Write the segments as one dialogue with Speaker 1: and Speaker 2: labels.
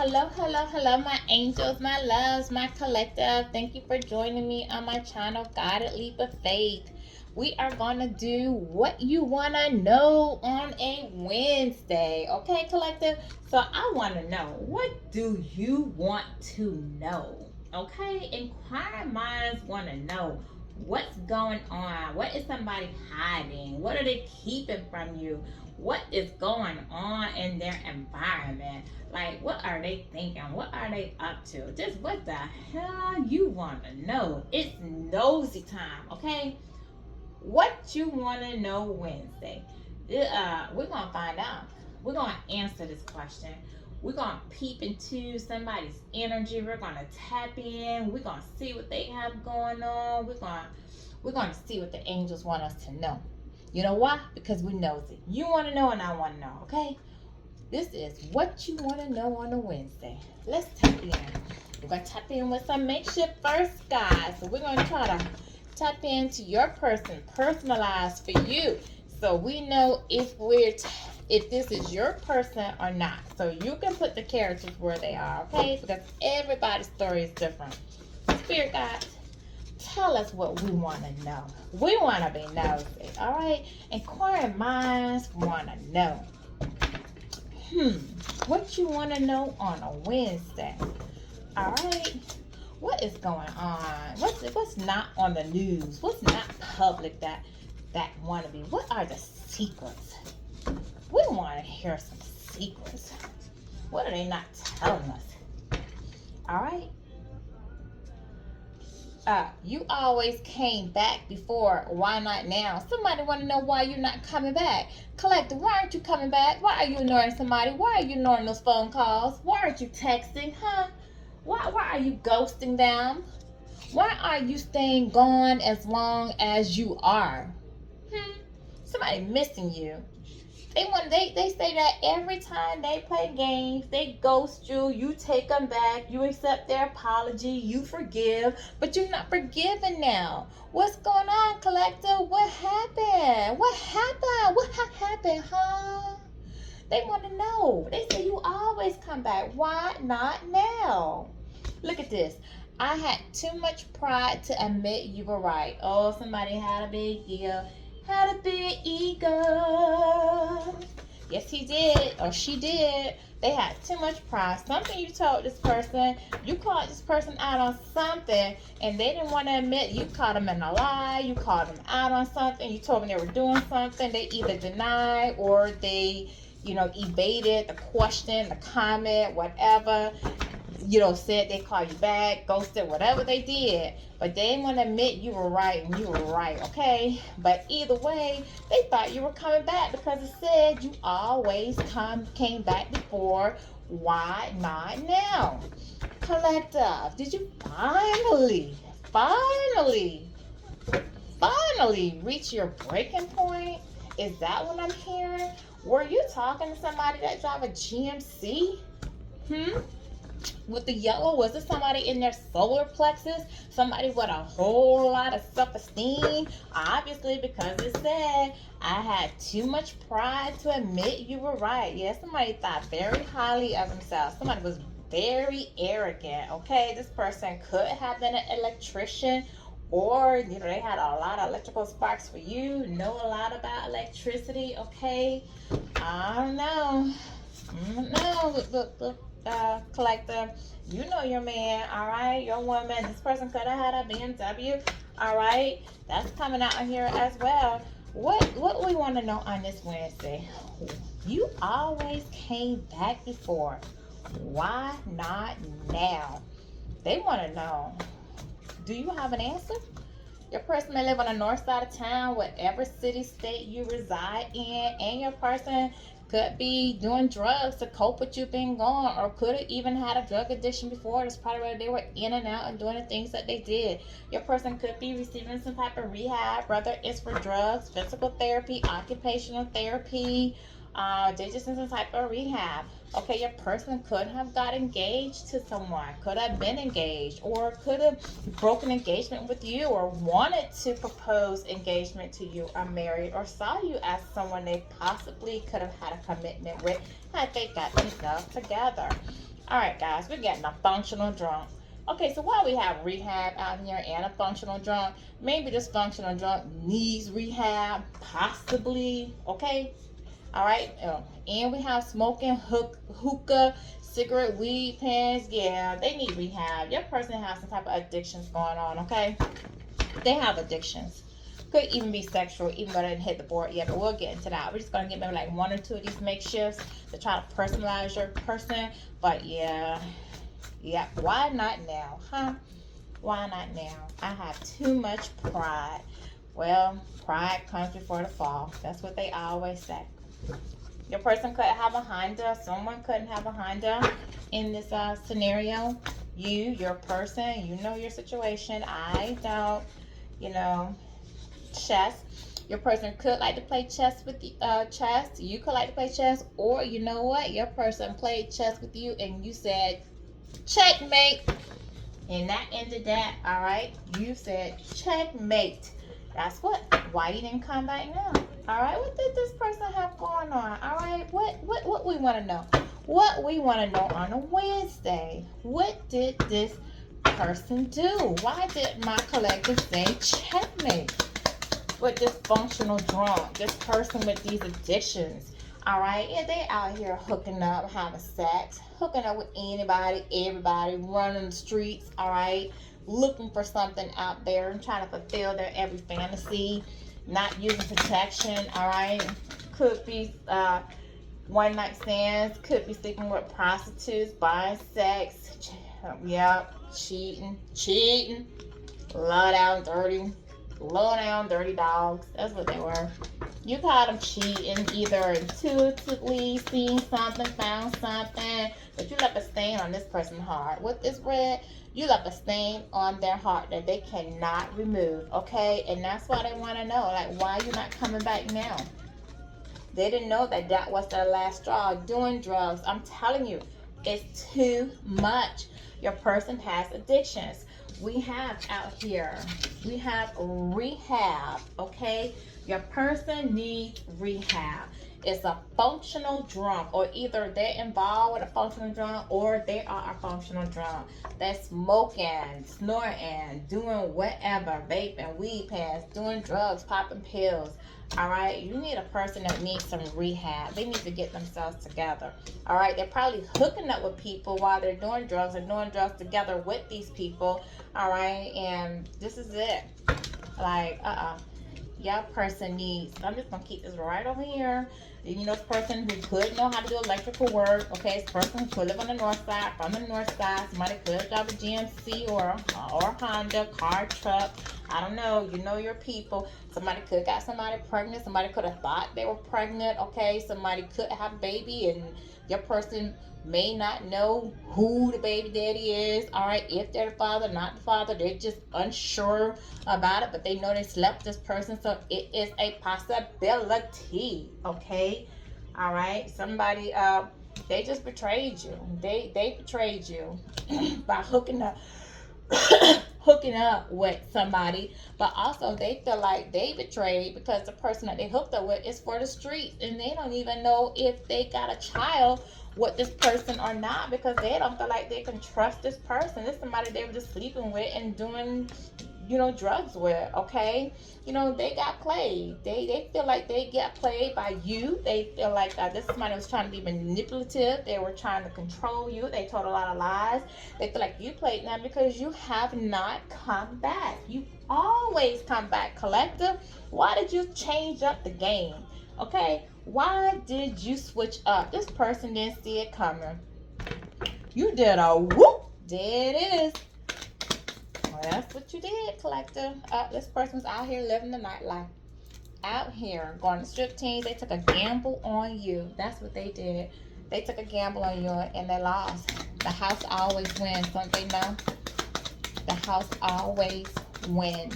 Speaker 1: Hello, hello, hello, my angels, my loves, my collective. Thank you for joining me on my channel, Guided Leap of Faith. We are going to do what you want to know on a Wednesday. Okay, collective? So I want to know, what do you want to know? Okay, inquiring minds want to know what's going on. What is somebody hiding? What are they keeping from you? What is going on in their environment? Like, what are they thinking? What are they up to? Just what the hell you want to know? It's nosy time, okay? What you want to know Wednesday? We're going to find out. We're going to answer this question. We're going to peep into somebody's energy. We're going to tap in. We're going to see what they have going on. We're going to see what the angels want us to know. You know why? Because we nosy. You want to know and I want to know, okay? This is what you want to know on a Wednesday. Let's tap in. We're going to tap in with some makeshift first, guys. So we're going to try to tap into your person, personalized for you. So we know if this is your person or not. So you can put the characters where they are, okay? Because everybody's story is different. Spirit guides, tell us what we want to know. We want to be nosy, all right? Inquiring minds want to know. What you want to know on a Wednesday? All right. What is going on? What's not on the news? What's not public that want to be? What are the secrets? We want to hear some secrets. What are they not telling us? All right. You always came back before. Why not now? Somebody want to know why you're not coming back. Collective, why aren't you coming back? Why are you ignoring somebody? Why are you ignoring those phone calls? Why aren't you texting? Huh? Why are you ghosting them? Why are you staying gone as long as you are? Somebody missing you. They say that every time they play games, they ghost you, you take them back, you accept their apology, you forgive, but you're not forgiven now. What's going on, collector? What happened? What happened? What happened, huh? They want to know. They say you always come back. Why not now? Look at this. I had too much pride to admit you were right. Oh, somebody had a big ego. Had a big ego. Yes, he did, or she did. They had too much pride. Something you told this person, you called this person out on something, and they didn't want to admit. You caught them in a lie. You called them out on something. You told them they were doing something. They either denied or they, evaded the question, the comment, whatever. Said they call you back, ghosted, whatever they did. But they didn't want to admit you were right and you were right, okay? But either way, they thought you were coming back because it said you always came back before. Why not now? Collective, did you finally reach your breaking point? Is that what I'm hearing? Were you talking to somebody that drive a GMC? With the yellow, was it somebody in their solar plexus? Somebody with a whole lot of self-esteem? Obviously, because it said, I had too much pride to admit you were right. Yeah, somebody thought very highly of themselves. Somebody was very arrogant, okay? This person could have been an electrician, or they had a lot of electrical sparks for you, know a lot about electricity, okay? I don't know. Look, collector, you know your man, all right, your woman. This person could have had a BMW, all right. That's coming out here as well. What we want to know on this Wednesday? You always came back before. Why not now? They want to know. Do you have an answer? Your person may live on the north side of town, whatever city, state you reside in, and your person could be doing drugs to cope with you being gone, or could have even had a drug addiction before. That's probably why they were in and out and doing the things that they did. Your person could be receiving some type of rehab, whether it's for drugs, physical therapy, occupational therapy. They're just in some type of rehab. Okay, your person could have got engaged to someone, could have been engaged, or could have broken engagement with you, or wanted to propose engagement to you, or married, or saw you as someone they possibly could have had a commitment with had they got themselves together. All right, guys, we're getting a functional drunk. Okay, so while we have rehab out here and a functional drunk, maybe this functional drunk needs rehab, possibly. Okay, all right. And we have smoking hookah, cigarette, weed pens. Yeah, they need rehab. Your person has some type of addictions going on. Okay, they have addictions. Could even be sexual, even though they didn't hit the board yet, but we'll get into that. We're just gonna get maybe like one or two of these makeshifts to try to personalize your person. But yeah, why not now, huh? Why not now? I have too much pride. Well, pride comes before the fall. That's what they always say. Your person could have a Honda. Someone couldn't have a Honda in this scenario. Your person, you know your situation. I don't, you know, chess. Your person could like to play chess with the chess. You could like to play chess, or you know what? Your person played chess with you, and you said checkmate, and that ended that. All right, you said checkmate. That's what. Why you didn't come back now? All right, what did this person have going on? All right, what we want to know? What we want to know on a Wednesday? What did this person do? Why did my collective say checkmate? With this functional drunk, this person with these addictions, all right? Yeah, they out here hooking up, having sex, hooking up with anybody, everybody, running the streets, all right? Looking for something out there and trying to fulfill their every fantasy, not using protection, all right? Could be one night stands, could be sleeping with prostitutes, buying sex, yep, cheating, low down dirty dogs. That's what they were. You caught them cheating, either intuitively seeing something, found something, but you left a stain on this person's heart. With this red, you left a stain on their heart that they cannot remove, okay? And that's why they want to know, like, why you not coming back now? They didn't know that that was their last straw. Doing drugs, I'm telling you, it's too much. Your person has addictions. We have out here, we have rehab, okay? Your person needs rehab. It's a functional drunk, or either they're involved with a functional drunk or they are a functional drunk. They're smoking, snorting, doing whatever, vaping, weed pens, doing drugs, popping pills. All right, you need a person that needs some rehab. They need to get themselves together. All right, they're probably hooking up with people while they're doing drugs, or doing drugs together with these people. All right, and this is it. Like, your person needs, I'm just gonna keep this right over here. You know, this person who could know how to do electrical work, okay? This person who could live on the north side, from the north side. Somebody could drive a GMC or Honda, car, truck. I don't know. You know your people. Somebody could got somebody pregnant. Somebody could have thought they were pregnant, okay? Somebody could have a baby, and your person may not know who the baby daddy is, all right? If they're the father, not the father, they're just unsure about it, but they know they slept with this person, so it is a possibility, okay? All right, somebody they just betrayed you. They betrayed you by hooking up hooking up with somebody, but also they feel like they betrayed because the person that they hooked up with is for the streets, and they don't even know if they got a child with this person or not, because they don't feel like they can trust this person. This is somebody they were just sleeping with and doing, you know, drugs with, okay? You know, they got played. They feel like they get played by you. They feel like this is somebody was trying to be manipulative. They were trying to control you. They told a lot of lies. They feel like you played them because you have not come back. You always come back, collective. Why did you change up the game? Okay? Why did you switch up? This person didn't see it coming. You did a whoop. There it is. Well, that's what you did, collective. This person's out here living the nightlife. Out here going to strip teams. They took a gamble on you. That's what they did. They took a gamble on you and they lost. The house always wins, don't they know? The house always wins.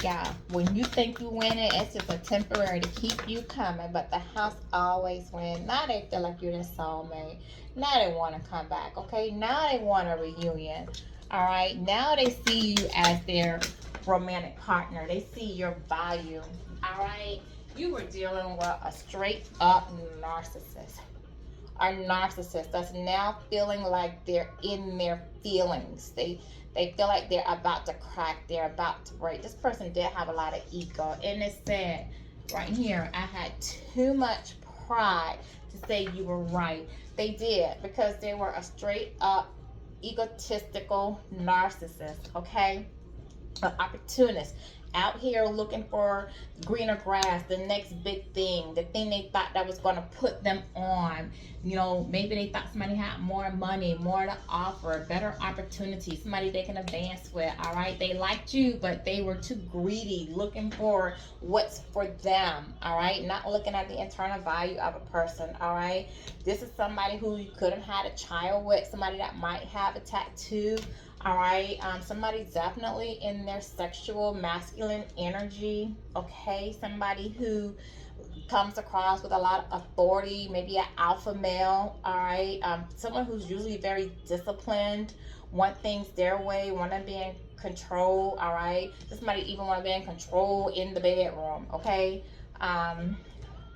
Speaker 1: Yeah, when you think you winning, it's just a temporary to keep you coming, but the house always wins. Now they feel like you're their soulmate. Now they want to come back, okay? Now they want a reunion. All right, now they see you as their romantic partner. They see your value. All right, you were dealing with a straight up narcissist. are narcissists that's now feeling like they're in their feelings. They feel like they're about to crack, they're about to break. This person did have a lot of ego, and it said right here, I had too much pride to say you were right. They did, because they were a straight up egotistical narcissist, okay? An opportunist out here looking for greener grass, the next big thing, the thing they thought that was going to put them on. You know, maybe they thought somebody had more money, more to offer, better opportunities, somebody they can advance with. All right, they liked you, but they were too greedy, looking for what's for them. All right, not looking at the internal value of a person. All right, this is somebody who you could have had a child with, somebody that might have a tattoo. All right, somebody definitely in their sexual masculine energy. Okay, somebody who comes across with a lot of authority, maybe an alpha male. All right, someone who's usually very disciplined, want things their way, want to be in control. All right, this might even want to be in control in the bedroom. Okay, um,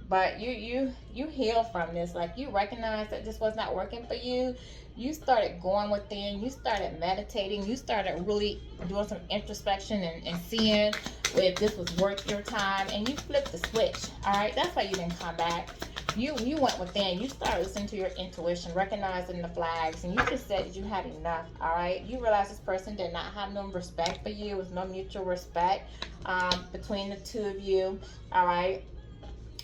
Speaker 1: but you heal from this. Like, you recognize that this was not working for you. You started going within, you started meditating, you started really doing some introspection and seeing if this was worth your time, and you flipped the switch. All right, that's why you didn't come back. You went within, you started listening to your intuition, recognizing the flags, and you just said that you had enough. All right, you realized this person did not have no respect for you. It was no mutual respect between the two of you. All right,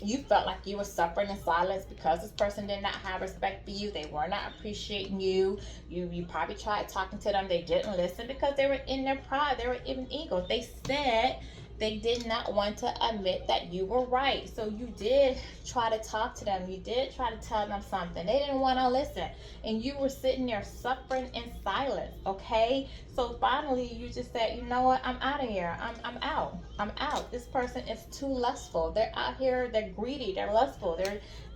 Speaker 1: you felt like you were suffering in silence because this person did not have respect for you. They were not appreciating you. You probably tried talking to them. They didn't listen because they were in their pride. They were in ego. They said they did not want to admit that you were right. So you did try to talk to them. You did try to tell them something. They didn't want to listen. And you were sitting there suffering in silence, okay? So finally you just said, you know what? I'm out of here. I'm out. I'm out. This person is too lustful. They're out here. They're greedy. They're lustful.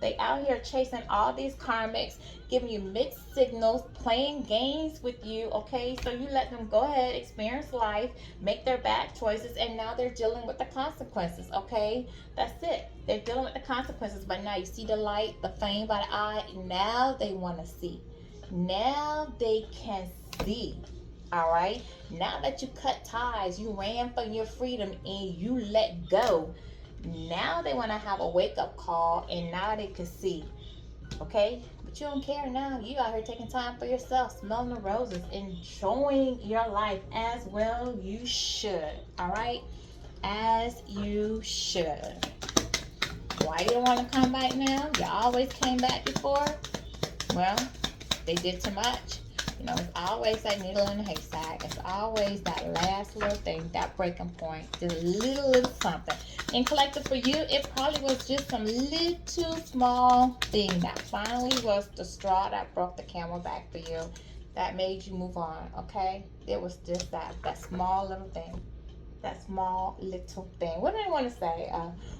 Speaker 1: They out here chasing all these karmics, giving you mixed signals, playing games with you, okay? So you let them go ahead, experience life, make their bad choices, and now they're dealing with the consequences, okay? That's it. They're dealing with the consequences, but now you see the light, the flame by the eye. Now they want to see. Now they can see. All right. Now that you cut ties, you ran for your freedom, and you let go. Now they want to have a wake up call, and now they can see. Okay, but you don't care now. You out here taking time for yourself, smelling the roses, enjoying your life as well. You should. All right, as you should. Why you don't want to come back now? You always came back before. Well, they did too much. You know, it's always that needle in the haystack. It's always that last little thing, that breaking point, just little something. And collective, for you, it probably was just some little small thing that finally was the straw that broke the camel back for you, that made you move on. Okay, it was just that small little thing. That small little thing. What did I want to say?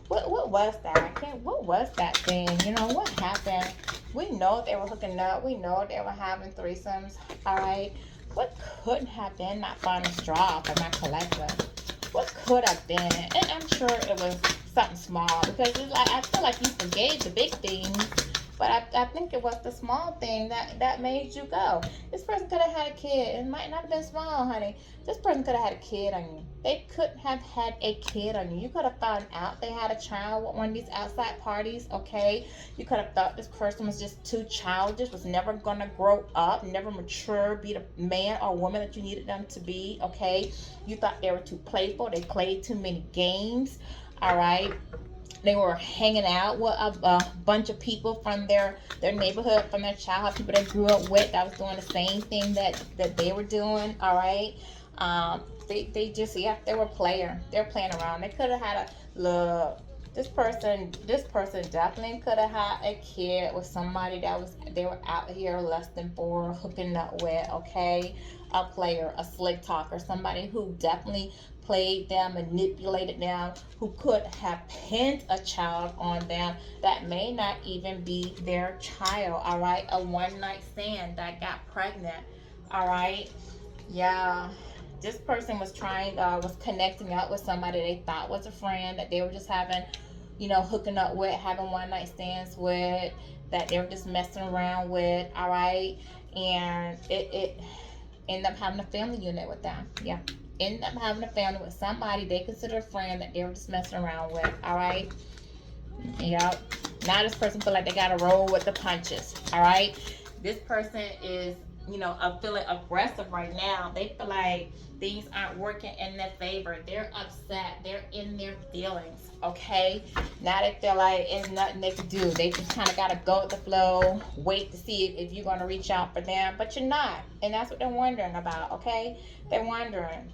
Speaker 1: What was that? I can't. What was that thing? You know what happened? We know they were hooking up. We know they were having threesomes. All right. What could have been that final straw for my collector? What could have been? And I'm sure it was something small, because it's like, I feel like you forgave the big things, but I think it was the small thing that made you go. This person could have had a kid. It might not have been small, honey. This person could have had a kid on you. They could have had a kid on you. You could have found out they had a child with one of these outside parties, okay? You could have thought this person was just too childish, was never going to grow up, never mature, be the man or woman that you needed them to be, okay? You thought they were too playful. They played too many games, all right? They were hanging out with a bunch of people from their neighborhood, from their childhood, people they grew up with that was doing the same thing that they were doing, all right? They just, yeah, they were they're playing around. They could have had a look. This person definitely could have had a kid with somebody they were out here less than 4 hooking up with, okay? A player, a slick talker, somebody who definitely played them, manipulated them, who could have pinned a child on them that may not even be their child, all right? A one-night stand that got pregnant, all right? Yeah. This person was was connecting up with somebody they thought was a friend that they were just having, hooking up with, having one night stands with. that they were just messing around with, all right? And it ended up having a family unit with them. Yeah. Ended up having a family with somebody they consider a friend that they were just messing around with, all right? Yep. Now this person feel like they gotta roll with the punches, all right? This person is, feeling aggressive right now. They feel like things aren't working in their favor. They're upset. They're in their feelings, okay? Now they feel like it's nothing they can do. They just kind of got to go with the flow, wait to see if you're going to reach out for them, but you're not. And that's what they're wondering about, okay? They're wondering.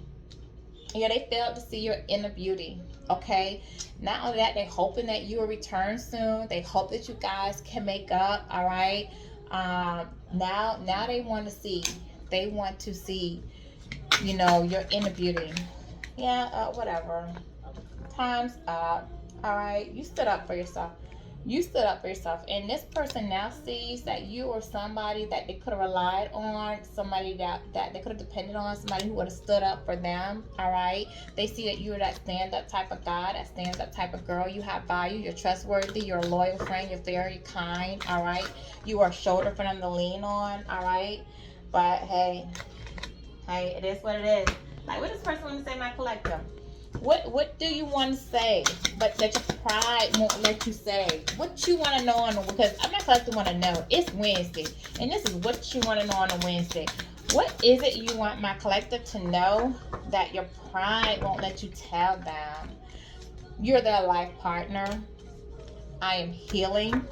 Speaker 1: Yeah, they failed to see your inner beauty, okay? Not only that, they hoping that you will return soon. They hope that you guys can make up, all right? Now they want to see. They want to see, your inner beauty. Yeah, whatever. Time's up. All right, you stood up for yourself. You stood up for yourself, and this person now sees that you are somebody that they could have relied on, somebody that they could have depended on, somebody who would have stood up for them. All right, they see that you're that stand-up type of guy, that stand-up type of girl. You have value, you're trustworthy, you're a loyal friend, you're very kind. All right, you are a shoulder for them to lean on. All right, but hey, it is what it is. Like, what does this person want to say, my collective? What do you want to say, but that your pride won't let you say? What you want to know on the, because I'm not collective want to know. It's Wednesday, and this is what you want to know on a Wednesday. What is it you want my collective to know that your pride won't let you tell them? You're their life partner. I am healing.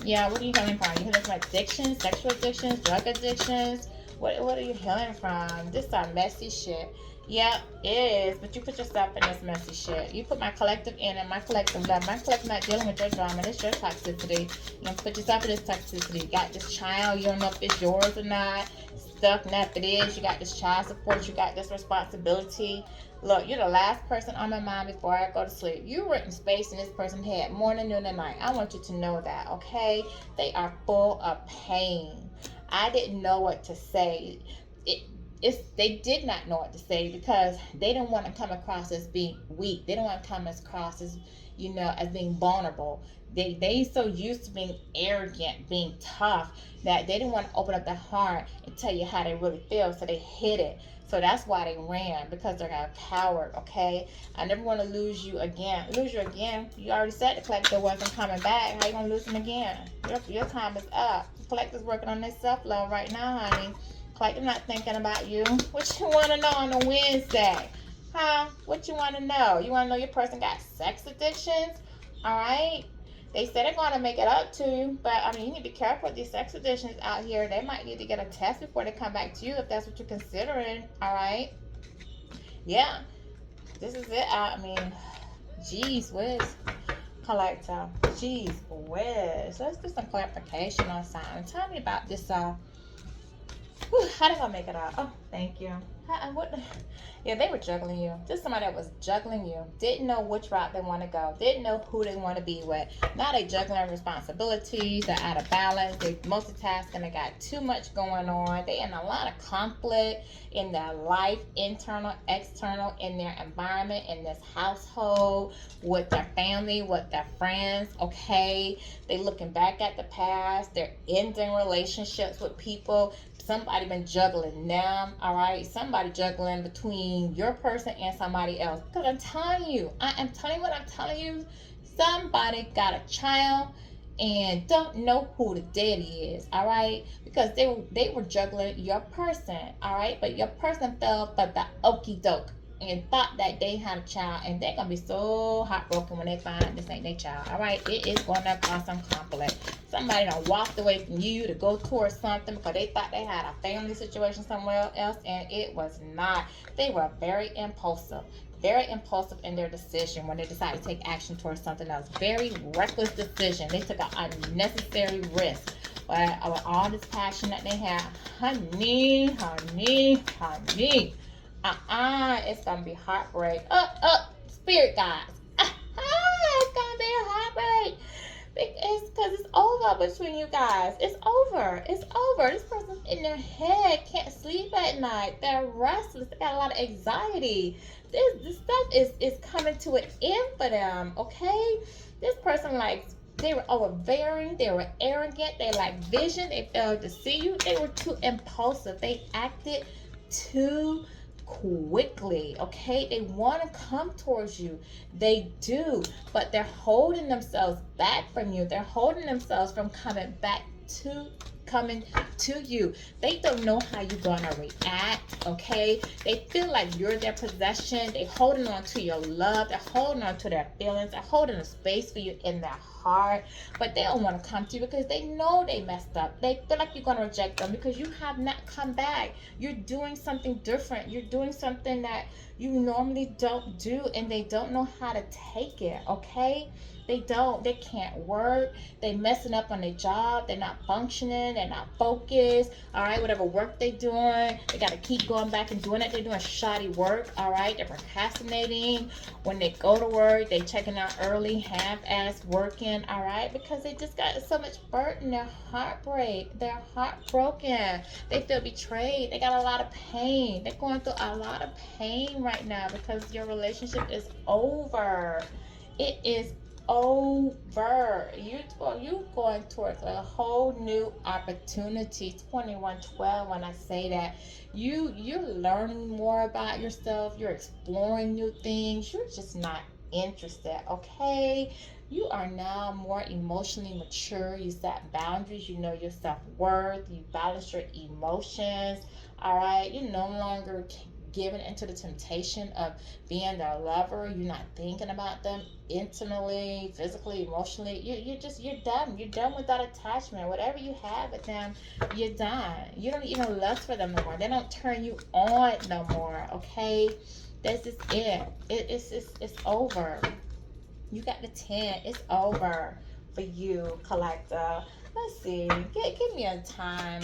Speaker 1: Yeah, what are you healing from? You healing from addictions, sexual addictions, drug addictions? What are you healing from? This is our messy shit. Yeah, it is. But you put yourself in this messy shit. You put my collective in and my collective love. My collective not dealing with your drama. It's your toxicity. You know, put yourself in this toxicity. You got this child. You don't know if it's yours or not. Stuck. Now if it is, you got this child support. You got this responsibility. Look, you're the last person on my mind before I go to sleep. You were in space in this person's head morning, noon, and night. I want you to know that, okay? They are full of pain. I didn't know what to say. They did not know what to say because they didn't want to come across as being weak. They don't want to come across as, as being vulnerable. They so used to being arrogant, being tough, that they didn't want to open up their heart and tell you how they really feel, so they hid it. So that's why they ran, because they're a coward, okay? I never want to lose you again. Lose you again? You already said the collector wasn't coming back. How you going to lose them again? Your time is up. The collector's working on their self-love right now, honey. Collector not thinking about you. What you want to know on a Wednesday? Huh? What you want to know? You want to know your person got sex addictions? All right? They said they're going to make it up to you, but I mean, you need to be careful with these sex addictions out here. They might need to get a test before they come back to you if that's what you're considering. All right? Yeah. This is it. I mean, geez whiz. Collector. Geez whiz. Let's do some clarification on something. Tell me about this. How did I make it out? Oh, thank you. What? Yeah, they were juggling you. Just somebody that was juggling you. Didn't know which route they want to go. Didn't know who they want to be with. Now they juggling responsibilities. They're out of balance. They multitasking. They got too much going on. They in a lot of conflict in their life, internal, external, in their environment, in this household, with their family, with their friends. Okay, they looking back at the past. They're ending relationships with people. Somebody been juggling them, all right? Somebody juggling between your person and somebody else. Because I'm telling you, I am telling you what I'm telling you. Somebody got a child and don't know who the daddy is, all right? Because they were juggling your person, all right? But your person fell for the okie doke and thought that they had a child, and they're gonna be so heartbroken when they find out this ain't their child. All right, it is gonna cause some conflict. Somebody done walked away from you to go towards something because they thought they had a family situation somewhere else, and it was not. They were very impulsive in their decision when they decided to take action towards something else. Very reckless decision. They took an unnecessary risk. But with all this passion that they had, honey. It's gonna be heartbreak. Spirit guys. It's gonna be a heartbreak. It's because it's over between you guys. It's over. This person's in their head, can't sleep at night. They're restless. They got a lot of anxiety. This stuff is coming to an end for them. Okay, this person likes They were overbearing. They were arrogant. They lacked vision. They failed to see you. They were too impulsive. They acted too quickly. Okay, they want to come towards you. They do, but they're holding themselves back from you. They're holding themselves from coming to you. They don't know how you're gonna react. Okay, they feel like you're their possession. They're holding on to your love. They're holding on to their feelings. They're holding a space for you in their heart, but they don't want to come to you because they know they messed up. They feel like you're gonna reject them because you have not come back. You're doing something different. You're doing something that you normally don't do, and they don't know how to take it. Okay, they don't. They can't work. They messing up on their job. They're not functioning. They're not focused. All right, whatever work they doing, they got to keep going back and doing it. They're doing shoddy work. All right, they're procrastinating. When they go to work, they checking out early, half-ass working. All right, because they just got so much burden. They're heartbreak. They're heartbroken. They feel betrayed. They got a lot of pain. They're going through a lot of pain right now because your relationship is over. It is over. You going towards a whole new opportunity. 2112. When I say that, you're learning more about yourself. You're exploring new things. You're just not interested. Okay, you are now more emotionally mature. You set boundaries. You know your self-worth. You balance your emotions. All right, you're no longer given into the temptation of being their lover. You're not thinking about them intimately, physically, emotionally. You're done. You're done with that attachment. Whatever you have with them, you're done. You don't even lust for them no more. They don't turn you on no more. Okay, this is it. It's over. You got the 10. It's over for you, collector. Let's see. Give me a time.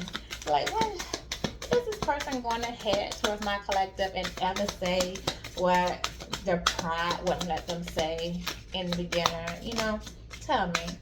Speaker 1: Like, what is this person going to head towards my collective and ever say what their pride wouldn't let them say in the beginning? You know, tell me.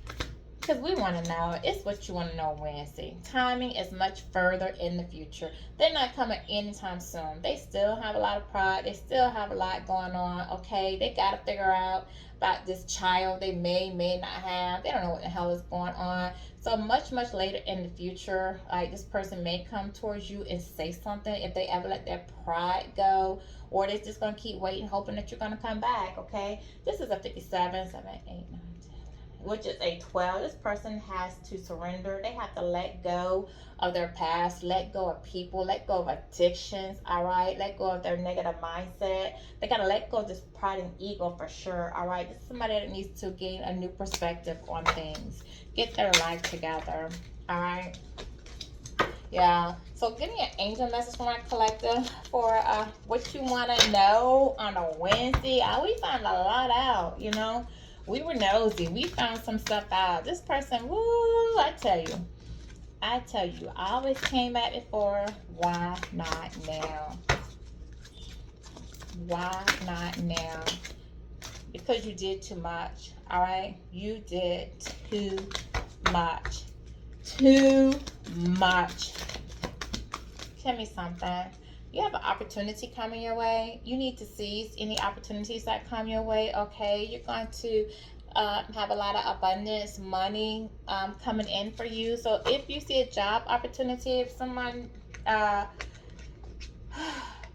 Speaker 1: Because we want to know. It's what you want to know, Wednesday. Timing is much further in the future. They're not coming anytime soon. They still have a lot of pride. They still have a lot going on. Okay, they got to figure out about this child they may not have. They don't know what the hell is going on. So much later in the future, like, this person may come towards you and say something if they ever let their pride go, or they're just going to keep waiting, hoping that you're going to come back. Okay, this is a 57, 7, 8, 9, 10, which is a 12. This person has to surrender. They have to let go of their past, let go of people, let go of addictions. All right, let go of their negative mindset. They got to let go of this pride and ego for sure. All right, this is somebody that needs to gain a new perspective on things, get their life together. All right, yeah. So give me an angel message from my collective for what you want to know on a Wednesday. We found a lot out, you know. We were nosy. We found some stuff out. This person, woo, I tell you, I always came at it for why not now? Why not now? Because you did too much. All right, you did too much. Too much. Tell me something. You have an opportunity coming your way. You need to seize any opportunities that come your way. Okay, you're going to have a lot of abundance, money coming in for you. So if you see a job opportunity, if someone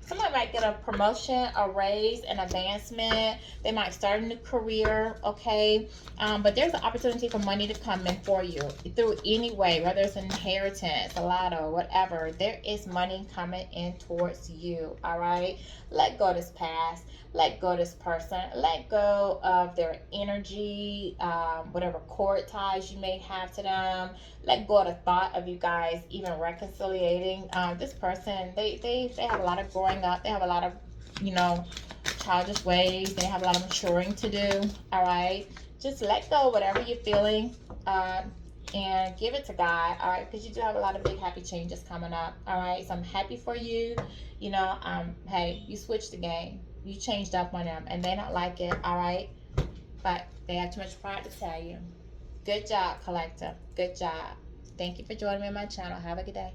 Speaker 1: someone might get a promotion, a raise, an advancement. They might start a new career, okay? But there's an opportunity for money to come in for you through any way, whether it's an inheritance, a lotto, whatever. There is money coming in towards you, all right? Let go of this past. Let go of this person. Let go of their energy, whatever cord ties you may have to them. Let go of the thought of you guys even reconciliating. This person, they have a lot of growing up. They have a lot of, you know, childish ways. They have a lot of maturing to do. All right, just let go of whatever you're feeling, and give it to God. All right, because you do have a lot of big happy changes coming up. All right, so I'm happy for you. You know, hey, you switched the game. You changed up on them, and they don't like it. All right, but they have too much pride to tell you. Good job, collector. Good job. Thank you for joining me on my channel. Have a good day.